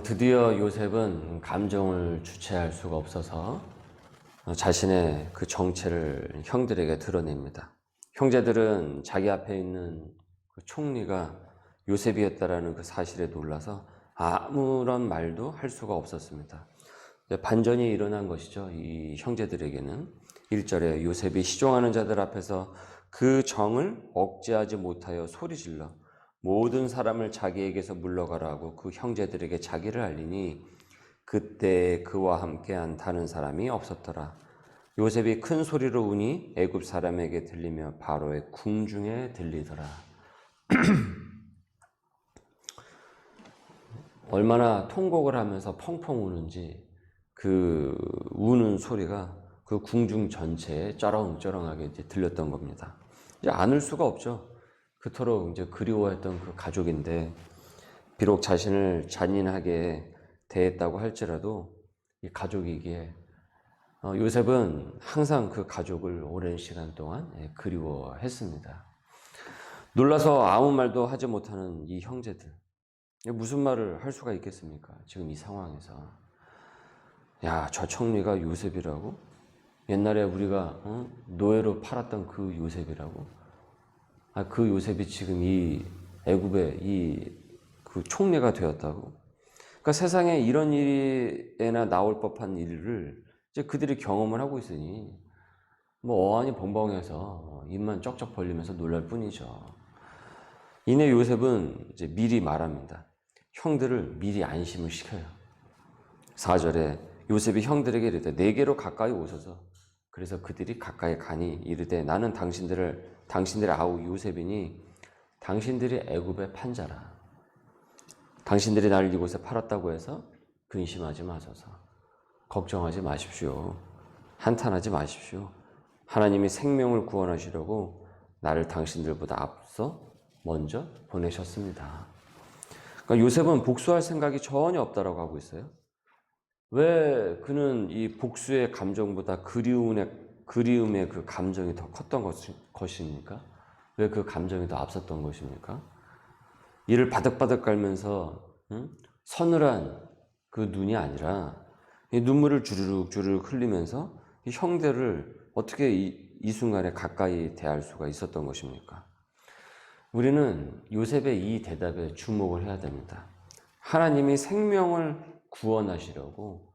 드디어 요셉은 감정을 주체할 수가 없어서 자신의 그 정체를 형들에게 드러냅니다. 형제들은 자기 앞에 있는 그 총리가 요셉이었다라는 그 사실에 놀라서 아무런 말도 할 수가 없었습니다. 반전이 일어난 것이죠. 이 형제들에게는 1절에 요셉이 시종하는 자들 앞에서 그 정을 억제하지 못하여 소리질러 모든 사람을 자기에게서 물러가라 하고 그 형제들에게 자기를 알리니 그때 그와 함께한 다른 사람이 없었더라. 요셉이 큰 소리로 우니 애굽 사람에게 들리며 바로의 궁중에 들리더라. 얼마나 통곡을 하면서 펑펑 우는지 그 우는 소리가 그 궁중 전체에 쩌렁쩌렁하게 이제 들렸던 겁니다. 이제 안을 수가 없죠. 그토록 이제 그리워했던 그 가족인데 비록 자신을 잔인하게 대했다고 할지라도 이 가족이기에 요셉은 항상 그 가족을 오랜 시간 동안 그리워했습니다. 놀라서 아무 말도 하지 못하는 이 형제들, 무슨 말을 할 수가 있겠습니까? 지금 이 상황에서. 야, 저 총리가 요셉이라고? 옛날에 우리가 노예로 팔았던 그 요셉이라고? 그 요셉이 지금 이 애굽의 그 총리가 되었다고? 그러니까 세상에 이런 일에나 나올 법한 일을 이제 그들이 경험을 하고 있으니 뭐 어안이 벙벙해서 입만 쩍쩍 벌리면서 놀랄 뿐이죠. 이내 요셉은 이제 미리 말합니다. 형들을 미리 안심을 시켜요. 4절에 요셉이 형들에게 이르되 내게로 가까이 오소서. 그래서 그들이 가까이 가니 이르되 나는 당신들의 아우 요셉이니 당신들이 애굽의 판자라. 당신들이 나를 이곳에 팔았다고 해서 근심하지 마소서. 걱정하지 마십시오. 한탄하지 마십시오. 하나님이 생명을 구원하시려고 나를 당신들보다 앞서 먼저 보내셨습니다. 그러니까 요셉은 복수할 생각이 전혀 없다라고 하고 있어요. 왜 그는 이 복수의 감정보다 그리움의 그 감정이 더 컸던 것입니까? 왜 그 감정이 더 앞섰던 것입니까? 이를 바득바득 깔면서 서늘한 그 눈이 아니라 이 눈물을 주르륵 흘리면서 이 형제를 어떻게 이 순간에 가까이 대할 수가 있었던 것입니까? 우리는 요셉의 이 대답에 주목을 해야 됩니다. 하나님이 생명을 구원하시려고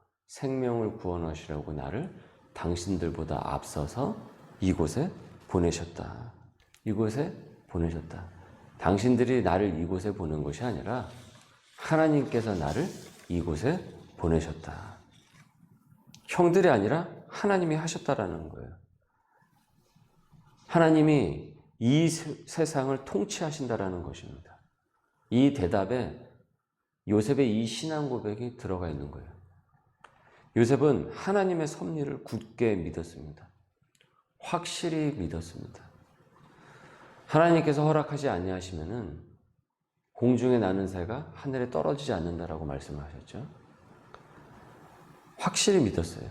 나를 당신들보다 앞서서 이곳에 보내셨다. 이곳에 보내셨다. 당신들이 나를 이곳에 보낸 것이 아니라 하나님께서 나를 이곳에 보내셨다. 형들이 아니라 하나님이 하셨다라는 거예요. 하나님이 이 세상을 통치하신다라는 것입니다. 이 대답에 요셉의 이 신앙 고백이 들어가 있는 거예요. 요셉은 하나님의 섭리를 굳게 믿었습니다. 확실히 믿었습니다. 하나님께서 허락하지 아니하시면은 공중에 나는 새가 하늘에 떨어지지 않는다라고 말씀하셨죠. 확실히 믿었어요.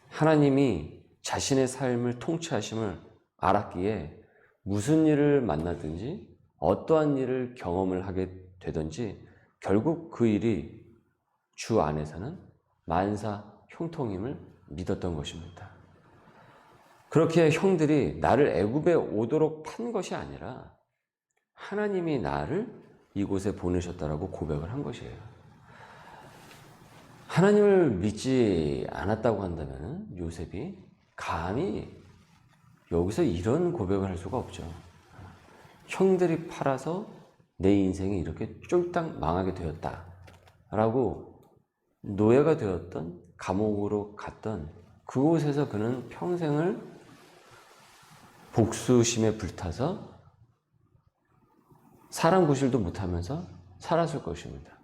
하나님이 자신의 삶을 통치하심을 알았기에 무슨 일을 만나든지 어떠한 일을 경험을 하게 되든지 결국 그 일이 주 안에서는 만사 형통임을 믿었던 것입니다. 그렇게 형들이 나를 애굽에 오도록 판 것이 아니라 하나님이 나를 이곳에 보내셨다라고 고백을 한 것이에요. 하나님을 믿지 않았다고 한다면 요셉이 감히 여기서 이런 고백을 할 수가 없죠. 형들이 팔아서 내 인생이 이렇게 쫄딱 망하게 되었다라고 노예가 되었던 감옥으로 갔던 그곳에서 그는 평생을 복수심에 불타서 사람 구실도 못하면서 살았을 것입니다.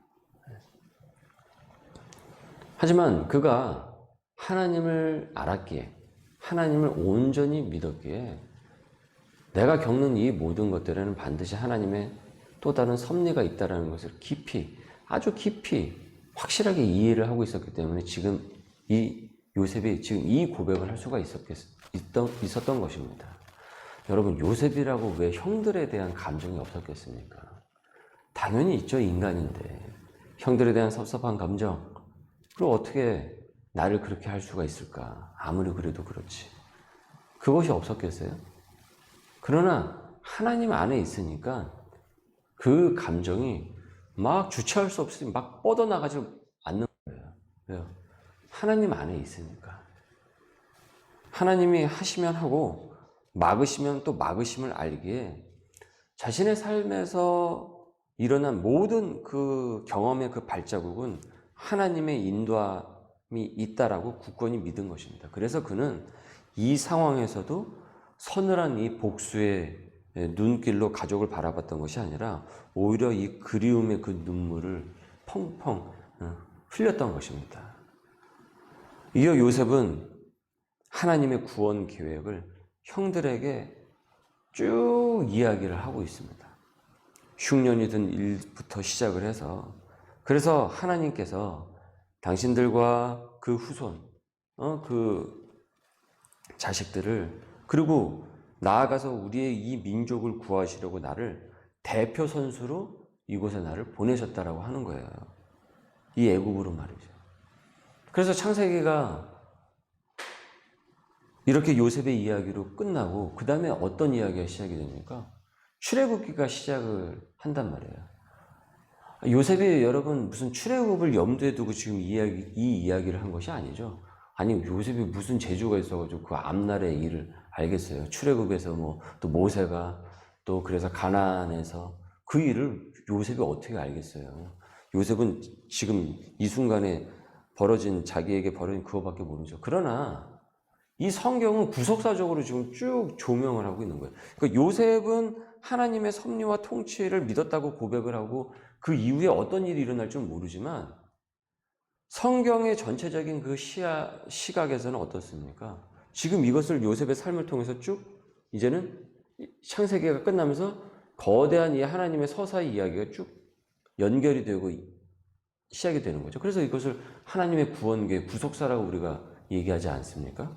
하지만 그가 하나님을 알았기에 하나님을 온전히 믿었기에 내가 겪는 이 모든 것들에는 반드시 하나님의 또 다른 섭리가 있다는 것을 아주 깊이 확실하게 이해를 하고 있었기 때문에 지금 이 요셉이 지금 이 고백을 할 수가 있었던 것입니다. 여러분, 요셉이라고 왜 형들에 대한 감정이 없었겠습니까? 당연히 있죠, 인간인데. 형들에 대한 섭섭한 감정, 그리고 어떻게 나를 그렇게 할 수가 있을까? 아무리 그래도 그렇지. 그것이 없었겠어요? 그러나 하나님 안에 있으니까 그 감정이 막 주체할 수 없이 막 뻗어나가지 않는 거예요. 왜요? 하나님 안에 있으니까. 하나님이 하시면 하고 막으시면 또 막으심을 알기에 자신의 삶에서 일어난 모든 그 경험의 그 발자국은 하나님의 인도함이 있다라고 굳건히 믿은 것입니다. 그래서 그는 이 상황에서도 서늘한 이 복수의 눈길로 가족을 바라봤던 것이 아니라 오히려 이 그리움의 그 눈물을 펑펑 흘렸던 것입니다. 이어 요셉은 하나님의 구원 계획을 형들에게 쭉 이야기를 하고 있습니다. 흉년이 든 일부터 시작을 해서, 그래서 하나님께서 당신들과 그 후손, 그 자식들을, 그리고 나아가서 우리의 이 민족을 구하시려고 나를 대표 선수로 이곳에 나를 보내셨다라고 하는 거예요. 이 애굽으로 말이죠. 그래서 창세기가 이렇게 요셉의 이야기로 끝나고 그 다음에 어떤 이야기가 시작이 됩니까? 출애굽기가 시작을 한단 말이에요. 요셉이 여러분 무슨 출애굽을 염두에 두고 지금 이 이야기를 한 것이 아니죠. 아니 요셉이 무슨 재주가 있어가지고 그 앞날의 일을 알겠어요. 출애굽에서 뭐 또 모세가 또 그래서 가나안에서 그 일을 요셉이 어떻게 알겠어요. 요셉은 지금 이 순간에 자기에게 벌어진 그거밖에 모르죠. 그러나 이 성경은 구속사적으로 지금 쭉 조명을 하고 있는 거예요. 그러니까 요셉은 하나님의 섭리와 통치를 믿었다고 고백을 하고 그 이후에 어떤 일이 일어날 줄 모르지만 성경의 전체적인 그 시각에서는 어떻습니까? 지금 이것을 요셉의 삶을 통해서 쭉 이제는 창세기가 끝나면서 거대한 이 하나님의 서사의 이야기가 쭉 연결이 되고 시작이 되는 거죠. 그래서 이것을 하나님의 구원계획, 구속사라고 우리가 얘기하지 않습니까?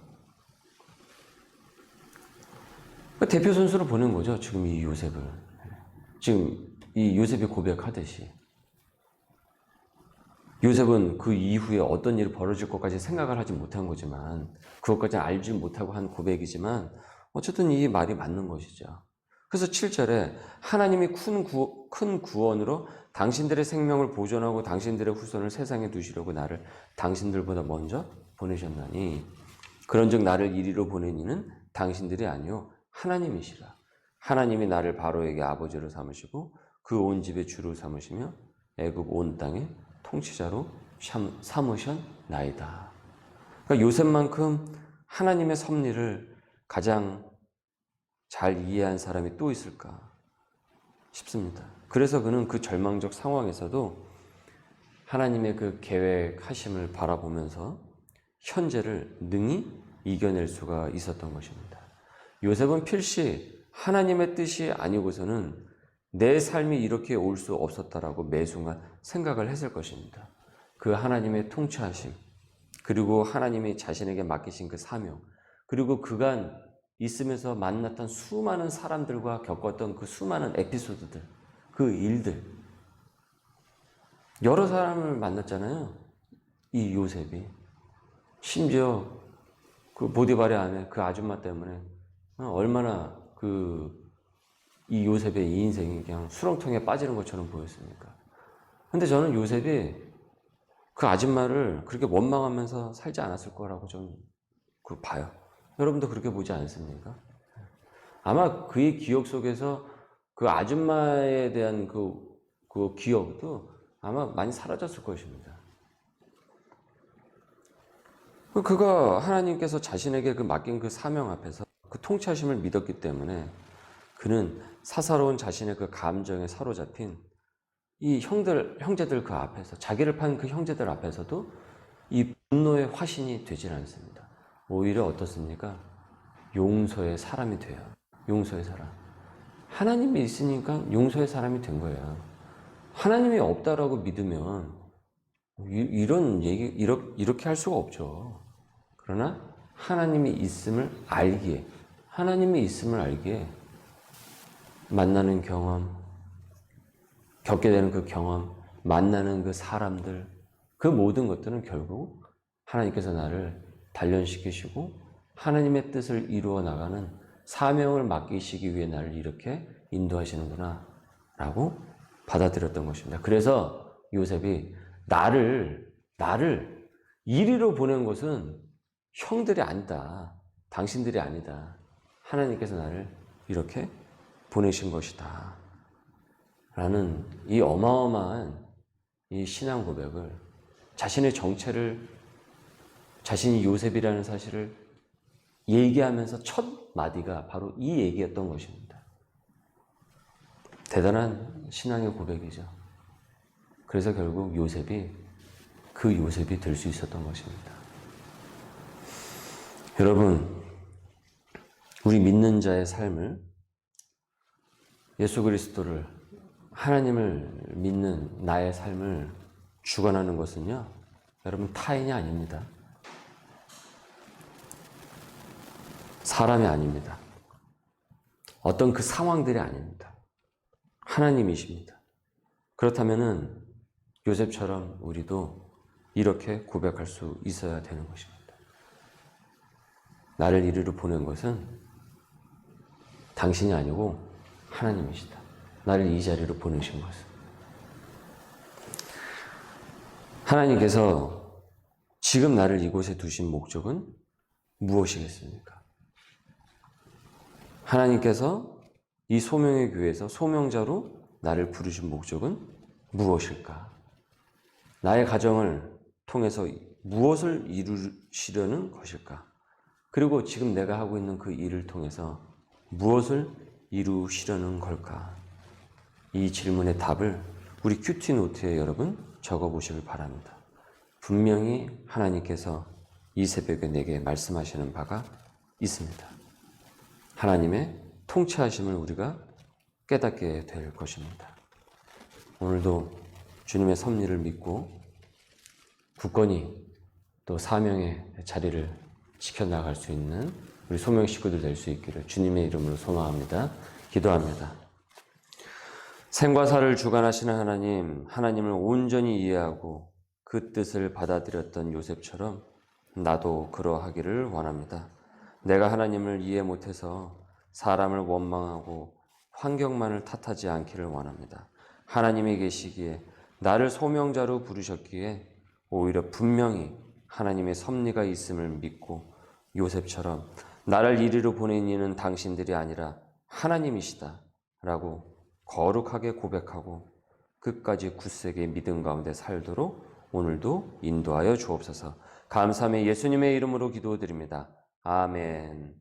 대표 선수로 보는 거죠. 지금 이 요셉을. 지금 이 요셉이 고백하듯이. 요셉은 그 이후에 어떤 일이 벌어질 것까지 생각을 하지 못한 거지만, 그것까지 알지 못하고 한 고백이지만, 어쨌든 이 말이 맞는 것이죠. 그래서 7절에 하나님이 큰 구원으로 당신들의 생명을 보존하고 당신들의 후손을 세상에 두시려고 나를 당신들보다 먼저 보내셨나니, 그런즉 나를 이리로 보낸 이는 당신들이 아니요 하나님이시라. 하나님이 나를 바로에게 아버지로 삼으시고 그 온 집의 주로 삼으시며 애굽 온 땅의 통치자로 삼으셨나이다. 그러니까 요셉만큼 하나님의 섭리를 가장 잘 이해한 사람이 또 있을까 싶습니다. 그래서 그는 그 절망적 상황에서도 하나님의 그 계획하심을 바라보면서 현재를 능히 이겨낼 수가 있었던 것입니다. 요셉은 필시 하나님의 뜻이 아니고서는 내 삶이 이렇게 올 수 없었다라고 매 순간 생각을 했을 것입니다. 그 하나님의 통치하심, 그리고 하나님이 자신에게 맡기신 그 사명, 그리고 그간 있으면서 만났던 수많은 사람들과 겪었던 그 수많은 에피소드들, 그 일들. 여러 사람을 만났잖아요. 이 요셉이. 심지어 그 보디발의 아내, 그 아줌마 때문에 얼마나 이 요셉의 이 인생이 그냥 수렁통에 빠지는 것처럼 보였습니까? 근데 저는 요셉이 그 아줌마를 그렇게 원망하면서 살지 않았을 거라고 저는 봐요. 여러분도 그렇게 보지 않습니까? 아마 그의 기억 속에서 그 아줌마에 대한 그 기억도 아마 많이 사라졌을 것입니다. 그가 하나님께서 자신에게 맡긴 그 사명 앞에서 그 통치하심을 믿었기 때문에 그는 사사로운 자신의 그 감정에 사로잡힌 이 형제들 그 앞에서, 자기를 판 그 형제들 앞에서도 이 분노의 화신이 되질 않습니다. 오히려 어떻습니까? 용서의 사람이 돼요. 용서의 사람. 하나님이 있으니까 용서의 사람이 된 거예요. 하나님이 없다라고 믿으면 이런 얘기, 이렇게 할 수가 없죠. 그러나 하나님이 있음을 알기에, 만나는 경험, 겪게 되는 그 경험, 만나는 그 사람들, 그 모든 것들은 결국 하나님께서 나를 단련시키시고 하나님의 뜻을 이루어 나가는 사명을 맡기시기 위해 나를 이렇게 인도하시는구나 라고 받아들였던 것입니다. 그래서 요셉이 나를 이리로 보낸 것은 형들이 아니다. 당신들이 아니다. 하나님께서 나를 이렇게 보내신 것이다. 라는 이 어마어마한 이 신앙 고백을, 자신의 정체를, 자신이 요셉이라는 사실을 얘기하면서 첫 마디가 바로 이 얘기였던 것입니다. 대단한 신앙의 고백이죠. 그래서 결국 요셉이 그 요셉이 될 수 있었던 것입니다. 여러분, 우리 믿는 자의 삶을, 예수 그리스도를, 하나님을 믿는 나의 삶을 주관하는 것은요, 여러분, 타인이 아닙니다. 사람이 아닙니다. 어떤 그 상황들이 아닙니다. 하나님이십니다. 그렇다면은 요셉처럼 우리도 이렇게 고백할 수 있어야 되는 것입니다. 나를 이리로 보낸 것은 당신이 아니고 하나님이시다. 나를 이 자리로 보내신 것은. 하나님께서 지금 나를 이곳에 두신 목적은 무엇이겠습니까? 하나님께서 이 소명의 교회에서 소명자로 나를 부르신 목적은 무엇일까? 나의 가정을 통해서 무엇을 이루시려는 것일까? 그리고 지금 내가 하고 있는 그 일을 통해서 무엇을 이루시려는 걸까? 이 질문의 답을 우리 큐티 노트에 여러분 적어보시길 바랍니다. 분명히 하나님께서 이 새벽에 내게 말씀하시는 바가 있습니다. 하나님의 통치하심을 우리가 깨닫게 될 것입니다. 오늘도 주님의 섭리를 믿고 굳건히 또 사명의 자리를 지켜나갈 수 있는 우리 소명 식구들 될 수 있기를 주님의 이름으로 소망합니다. 기도합니다. 생과 사를 주관하시는 하나님, 하나님을 온전히 이해하고 그 뜻을 받아들였던 요셉처럼 나도 그러하기를 원합니다. 내가 하나님을 이해 못해서 사람을 원망하고 환경만을 탓하지 않기를 원합니다. 하나님이 계시기에 나를 소명자로 부르셨기에 오히려 분명히 하나님의 섭리가 있음을 믿고 요셉처럼 나를 이리로 보낸 이는 당신들이 아니라 하나님이시다 라고 거룩하게 고백하고 끝까지 굳세게 믿음 가운데 살도록 오늘도 인도하여 주옵소서. 감사함에 예수님의 이름으로 기도드립니다. 아멘.